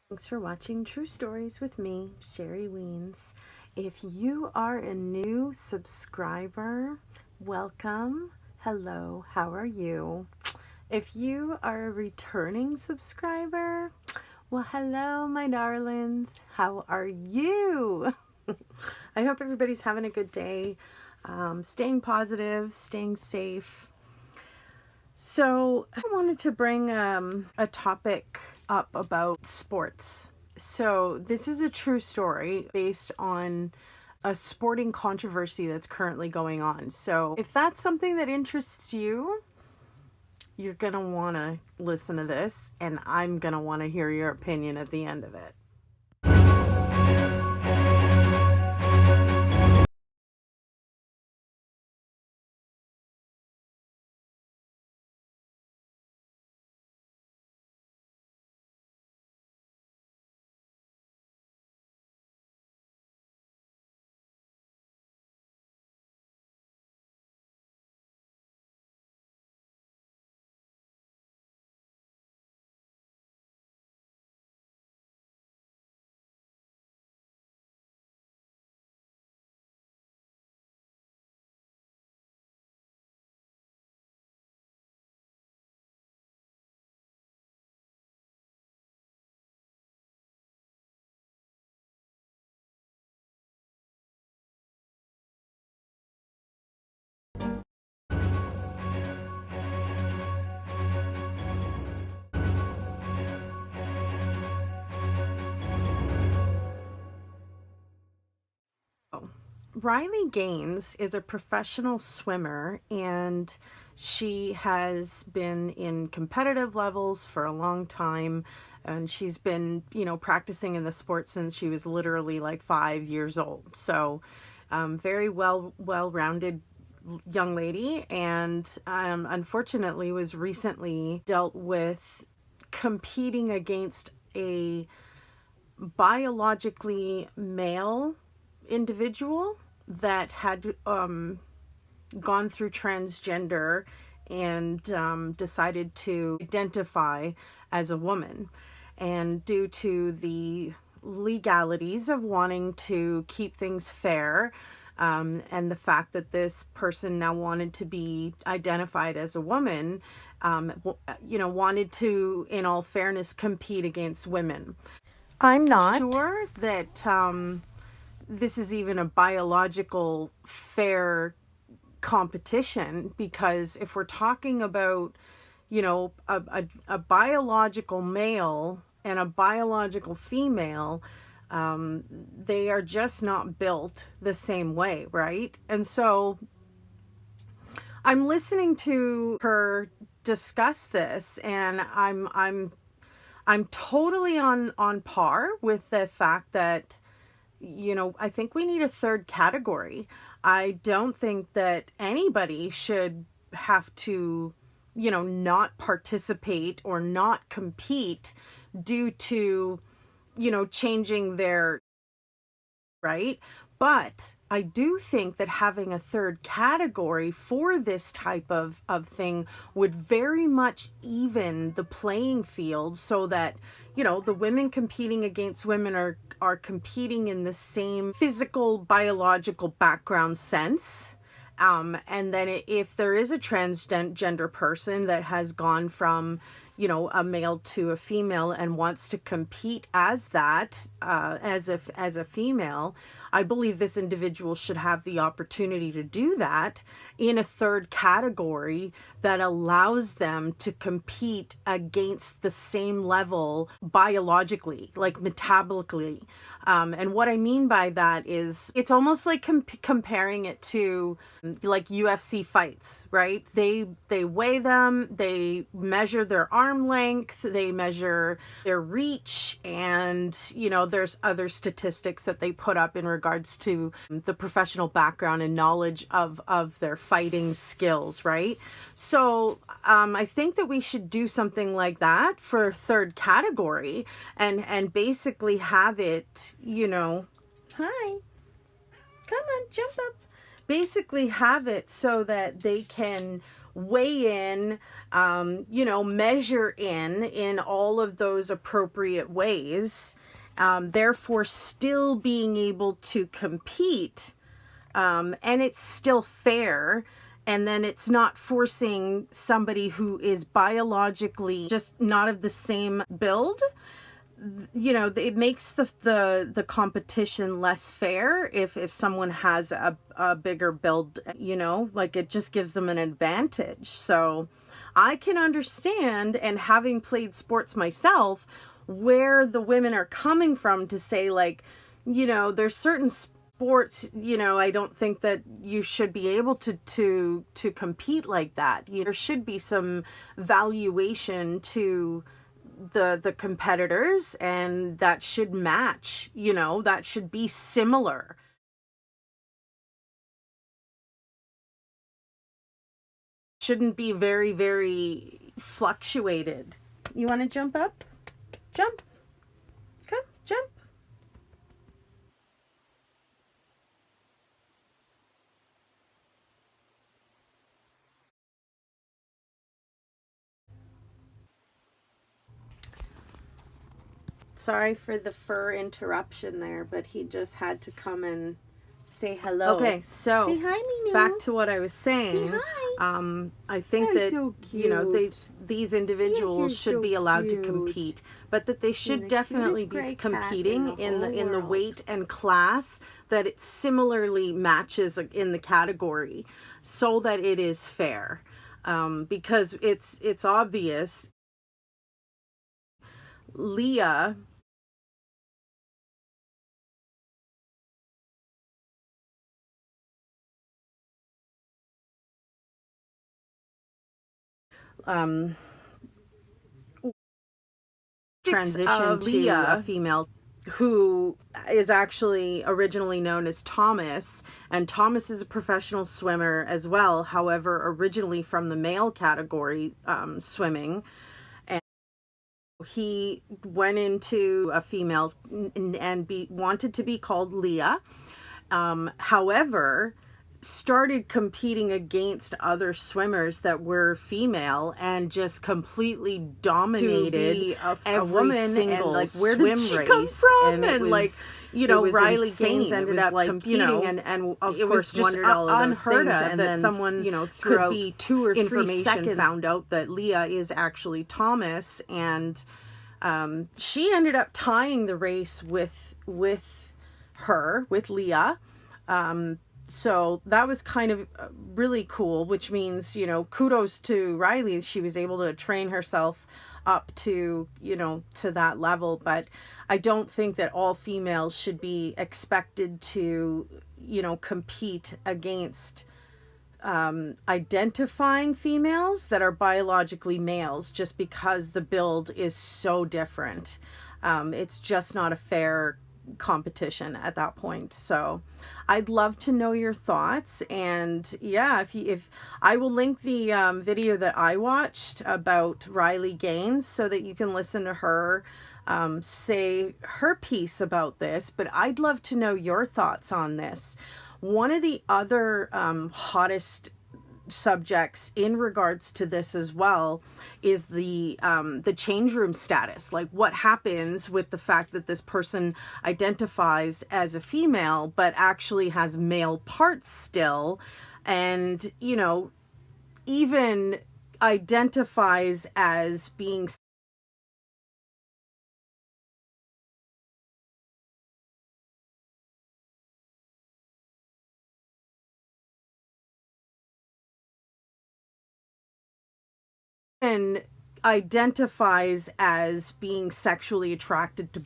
Thanks for watching True Stories with me, Sherry Weens. If you are a new subscriber, welcome. Hello, how are you? If you are a returning subscriber, well, hello, my darlings. How are you? I hope everybody's having a good day, staying positive, staying safe. So I wanted to bring a topic up about sports. So this is a true story based on a sporting controversy that's currently going on. So if that's something that interests you, you're going to want to listen to this, and I'm going to want to hear your opinion at the end of it. Riley Gaines is a professional swimmer, and she has been in competitive levels for a long time, and she's been, practicing in the sport since she was literally like 5 years old. So very well-rounded young lady, and unfortunately was recently dealt with competing against a biologically male individual that had gone through transgender and decided to identify as a woman. And due to the legalities of wanting to keep things fair, and the fact that this person now wanted to be identified as a woman, wanted to, in all fairness, compete against women. I'm not sure that this is even a biological fair competition, because if we're talking about, a biological male and a biological female, they are just not built the same way, right? And so I'm listening to her discuss this, and I'm totally on par with the fact that, I think we need a third category. I don't think that anybody should have to, not participate or not compete due to, changing their, right? But I do think that having a third category for this type of thing would very much even the playing field, so that, the women competing against women are competing in the same physical, biological background sense. And then if there is a transgender person that has gone from, a male to a female and wants to compete as that, as a female, I believe this individual should have the opportunity to do that in a third category that allows them to compete against the same level biologically, like metabolically. And what I mean by that is it's almost like comparing it to like UFC fights, right? They weigh them, they measure their arm length, they measure their reach, and there's other statistics that they put up in regards to the professional background and knowledge of their fighting skills, right? So I think that we should do something like that for third category, and basically have it, hi, come on, jump up. Basically have it so that they can weigh in, measure in all of those appropriate ways, therefore still being able to compete, and it's still fair. And then it's not forcing somebody who is biologically just not of the same build. It makes the competition less fair if someone has a bigger build, like it just gives them an advantage. So I can understand, and having played sports myself, where the women are coming from to say, like, there's certain sports, I don't think that you should be able to compete like that. There should be some valuation to the competitors, and that should match, that should be similar. Shouldn't be very, very fluctuated. You want to jump up? Jump. Come, jump. Sorry for the fur interruption there, but he just had to come and say hello. Okay, so say hi, Minu. Back to what I was saying. Say hi. I think They're that so cute. these individuals You're should so be allowed cute. to compete, but that they should the definitely cutest be gray cat competing in the in the world. weight and class that it similarly matches in the category, so that it is fair. Because it's obvious. Leah transition to a female who is actually originally known as Thomas, and Thomas is a professional swimmer as well, however originally from the male category, swimming, and he went into a female and wanted to be called Leah, however started competing against other swimmers that were female and just completely dominated a woman single, and like, where did she come from? And like, Riley Gaines ended up like competing, and of course just wondered all of those unheard of, and then someone could be 2 or 3 seconds found out that Leah is actually Thomas, and she ended up tying the race with Leah. So that was kind of really cool, which means, kudos to Riley. She was able to train herself up to, to that level. But I don't think that all females should be expected to, compete against identifying females that are biologically males just because the build is so different. It's just not a fair competition at that point. So I'd love to know your thoughts, and yeah, if I will link the video that I watched about Riley Gaines so that you can listen to her say her piece about this, but I'd love to know your thoughts on this. One of the other hottest subjects in regards to this as well is the change room status. Like, what happens with the fact that this person identifies as a female but actually has male parts still, and even identifies as being and identifies as being sexually attracted to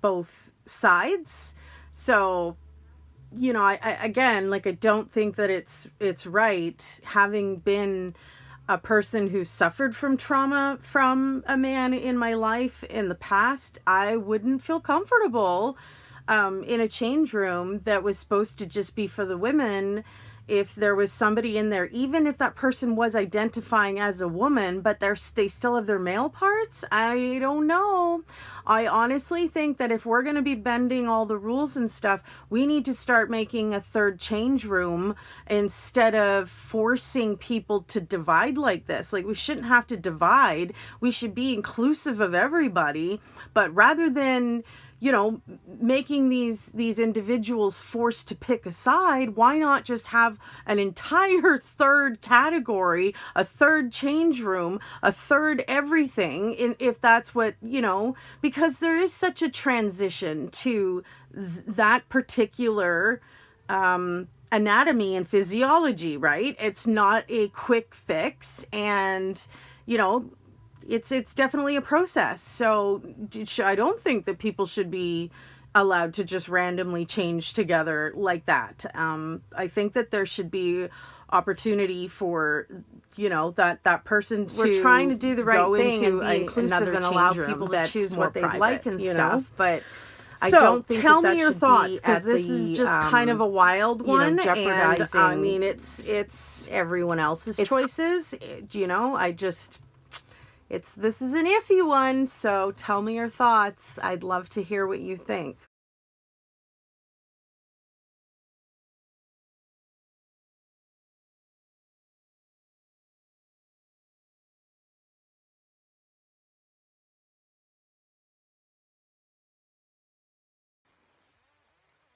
both sides. So I again, like, I don't think that it's right, having been a person who suffered from trauma from a man in my life in the past. I wouldn't feel comfortable in a change room that was supposed to just be for the women if there was somebody in there, even if that person was identifying as a woman, but they still have their male parts. I don't know. I honestly think that if we're going to be bending all the rules and stuff, we need to start making a third change room instead of forcing people to divide like this. Like, we shouldn't have to divide. We should be inclusive of everybody. But rather than, you know, making these individuals forced to pick a side, why not just have an entire third category, a third change room, a third everything, if that's what, you know, because there is such a transition to that particular anatomy and physiology, right? It's not a quick fix, and, you know, it's definitely a process. So I don't think that people should be allowed to just randomly change together like that. I think that there should be opportunity for, you know, that person to, we're trying to do the right thing and be inclusive and allow people to choose what they like and stuff. But I don't think tell me your thoughts, because this is just kind of a wild one, jeopardizing. And I mean, it's everyone else's choices. You know, this is an iffy one, so tell me your thoughts. I'd love to hear what you think.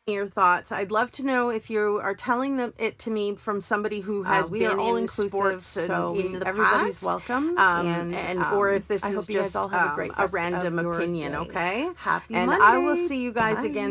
Your thoughts. I'd love to know if you are telling it to me from somebody who has been in sports, so in the everybody's past. Welcome, and or if this is just a random opinion. Okay, happy and Monday. I will see you guys again